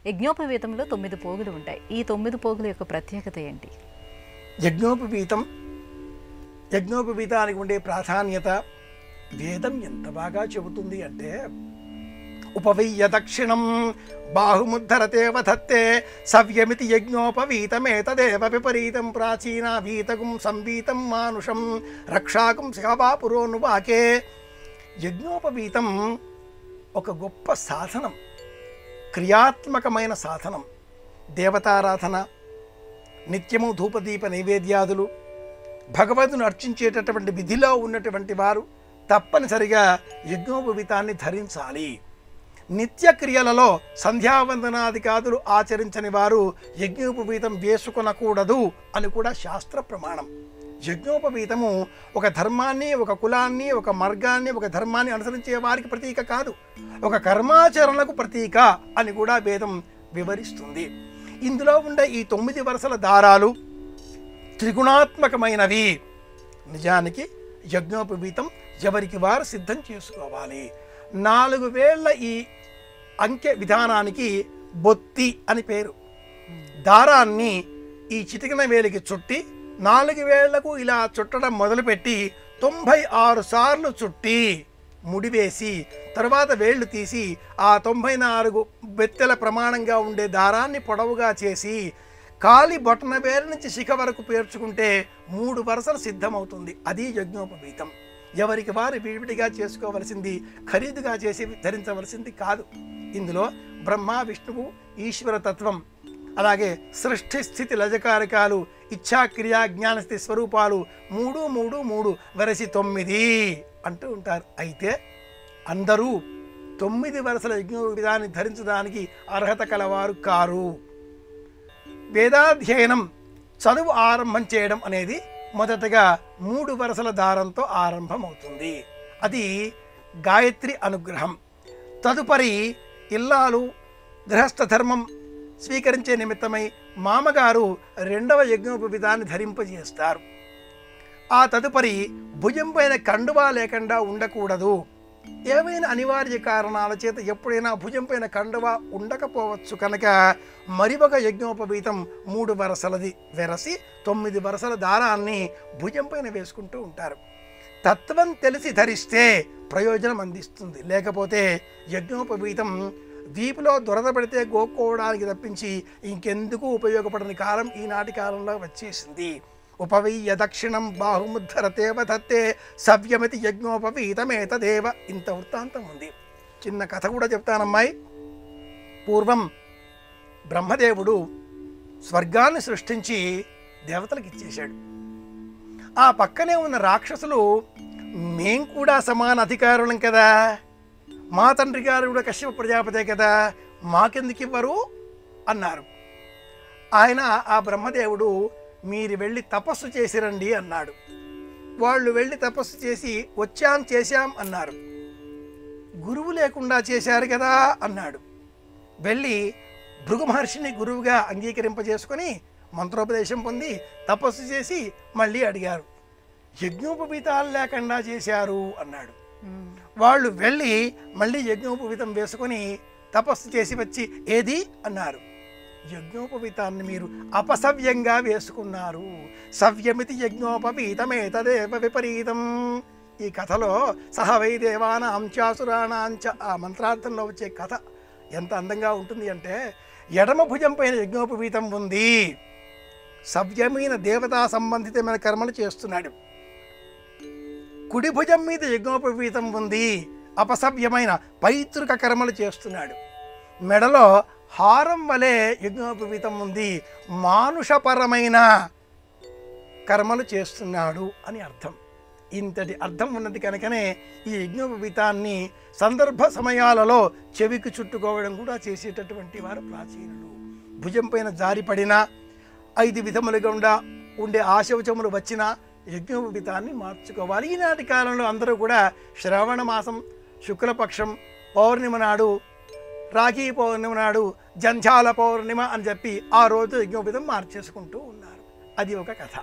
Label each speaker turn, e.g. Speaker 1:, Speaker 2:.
Speaker 1: యజ్ఞోపవీతంలో 9 పోగులు ఉంటాయి. ఈ 9 పోగుల యొక్క ప్రత్యేకత ఏంటి?
Speaker 2: యజ్ఞోపవీతానికి ఉండే ప్రాధాన్యత వేదం ఎంత బాగా చెబుతుంది అంటే, ఉపవీయ దక్షిణం బాహుముద్ధరతే వధత్తే సవ్యమితి యజ్ఞోపవీతమేతదేవ విపరీతం ప్రాచీన వీతకం సంవీతం మానుషం రక్షాకం శివబాపురోనువాకే. యజ్ఞోపవీతం ఒక గొప్ప సాధనం, క్రియాత్మకమైన సాధనం. దేవతారాధన, నిత్యము ధూపదీప నైవేద్యాదులు, భగవంతుని అర్చించేటటువంటి విధిలో ఉన్నటువంటి వారు తప్పనిసరిగా యజ్ఞోపవీతాన్ని ధరించాలి. నిత్యక్రియలలో సంధ్యావందనాదికాదులు ఆచరించని వారు యజ్ఞోపవీతం వేసుకొనకూడదు అని కూడా శాస్త్ర ప్రమాణం. యజ్ఞోపవీతము ఒక ధర్మాన్ని, ఒక కులాన్ని, ఒక మార్గాన్ని, ఒక ధర్మాన్ని అనుసరించే వారికి ప్రతీక కాదు, ఒక కర్మాచరణకు ప్రతీక అని కూడా వేదం వివరిస్తుంది. ఇందులో ఉండే ఈ 9 వరుసల దారాలు త్రిగుణాత్మకమైనవి. నిజానికి యజ్ఞోపవీతం ఎవరికి వారు సిద్ధం చేసుకోవాలి. 4 వేళ్ల ఈ అంకె విధానానికి బొత్తి అని పేరు. దారాన్ని ఈ చిటికిన వేలికి చుట్టి 4 వేళ్లకు ఇలా చుట్టడం మొదలుపెట్టి 96 సార్లు చుట్టి ముడివేసి తర్వాత వేళ్లు తీసి ఆ 94 బెత్తెల ప్రమాణంగా ఉండే దారాన్ని పొడవుగా చేసి కాలి బొటన వేలు నుంచి శిఖ వరకు పేర్చుకుంటే 3 వరుసలు సిద్ధమవుతుంది. అది యజ్ఞోపవీతం. ఎవరికి వారు విడివిడిగా చేసుకోవలసింది, ఖరీదుగా చేసి ధరించవలసింది కాదు. ఇందులో బ్రహ్మ, విష్ణువు, ఈశ్వర తత్వం, అలాగే సృష్టి స్థితి లజకారకాలు, ఇచ్ఛాక్రియా జ్ఞానస్థితి స్వరూపాలు 3 3 3 వరసి 9 అంటూ ఉంటారు. అయితే అందరూ 9 వరుసల యజ్ఞోపవీతాన్ని ధరించడానికి అర్హత కలవారు కారు. వేదాధ్యయనం, చదువు ఆరంభం చేయడం అనేది మొదటగా 3 వరుసల దారంతో ఆరంభమవుతుంది. అది గాయత్రి అనుగ్రహం. తదుపరి ఇల్లాలు గృహస్థ ధర్మం స్వీకరించే నిమిత్తమై మామగారు 2వ యజ్ఞోపవీతాన్ని ధరింపజేస్తారు. ఆ తదుపరి భుజం పైన కండువా లేకుండా ఉండకూడదు. ఏవైనా అనివార్య కారణాల చేత ఎప్పుడైనా భుజం పైన కండువా ఉండకపోవచ్చు కనుక మరి ఒక యజ్ఞోపవీతం 3 వరుసలది వెరసి 9 వరుసల దారాన్ని భుజం పైన వేసుకుంటూ ఉంటారు. తత్వం తెలిసి ధరిస్తే ప్రయోజనం అందిస్తుంది. లేకపోతే యజ్ఞోపవీతం వీపులో దురద పడితే గోక్కోవడానికి తప్పించి ఇంకెందుకు ఉపయోగపడని కాలం ఈనాటి కాలంలో వచ్చేసింది. ఉపవీయ దక్షిణం బాహుముద్ధరతే వధత్తే సవ్యమితి యజ్ఞోపవీతమేతదేవ. ఇంత వృత్తాంతం ఉంది. చిన్న కథ కూడా చెప్తానమ్మాయి. పూర్వం బ్రహ్మదేవుడు స్వర్గాన్ని సృష్టించి దేవతలకు ఇచ్చేశాడు. ఆ పక్కనే ఉన్న రాక్షసులు మేం కూడా సమాన అధికారులం కదా, మా తండ్రి గారు కూడా కశ్యప ప్రజాపతే కదా, మాకెందుకు ఇవ్వరు అన్నారు. ఆయన ఆ బ్రహ్మదేవుడు మీరు వెళ్ళి తపస్సు చేసిరండి అన్నాడు. వాళ్ళు వెళ్ళి తపస్సు చేసి చేశాం అన్నారు. గురువు లేకుండా చేశారు కదా అన్నాడు. వెళ్ళి భృగు మహర్షిని గురువుగా అంగీకరింపజేసుకొని మంత్రోపదేశం పొంది తపస్సు చేసి మళ్ళీ అడిగారు. యజ్ఞోపవీతాలు లేకుండా చేశారు అన్నాడు. వాళ్ళు వెళ్ళి మళ్ళీ యజ్ఞోపవీతం వేసుకొని తపస్సు చేసి వచ్చి ఏది అన్నారు. యజ్ఞోపవీతాన్ని మీరు అపసవ్యంగా వేసుకున్నారు. సవ్యమితి యజ్ఞోపవీతమేతదేవ విపరీతం. ఈ కథలో సహవై దేవానాంచాసురాణాంచ ఆ మంత్రార్థంలో వచ్చే కథ ఎంత అందంగా ఉంటుంది అంటే, ఎడమ భుజం పైన యజ్ఞోపవీతం ఉంది, సవ్యమైన దేవతా సంబంధితమైన కర్మలు చేస్తున్నాడు. కుడి భుజం మీద యజ్ఞోపవీతం ఉంది, అపసవ్యమైన పైతృక కర్మలు చేస్తున్నాడు. మెడలో హారం వలె యజ్ఞోపవీతం ఉంది, మానుషపరమైన కర్మలు చేస్తున్నాడు అని అర్థం. ఇంతటి అర్థం ఉన్నది కనుకనే ఈ యజ్ఞోపవీతాన్ని సందర్భ సమయాలలో చెవికి చుట్టుకోవడం కూడా చేసేటటువంటి వారు ప్రాచీనులు. భుజం పైన జారిపడినా 5 విధములుగా ఉండే ఆశౌచములు వచ్చినా యజ్ఞోపవీతాన్ని మార్చుకోవాలి. ఈనాటి కాలంలో అందరూ కూడా శ్రావణ మాసం శుక్లపక్షం పౌర్ణిమ నాడు, రాఖీ పౌర్ణిమ నాడు జంఝాల పౌర్ణిమ అని చెప్పి ఆ రోజు యజ్ఞోపవీతం మార్చేసుకుంటూ ఉన్నారు. అది ఒక కథ.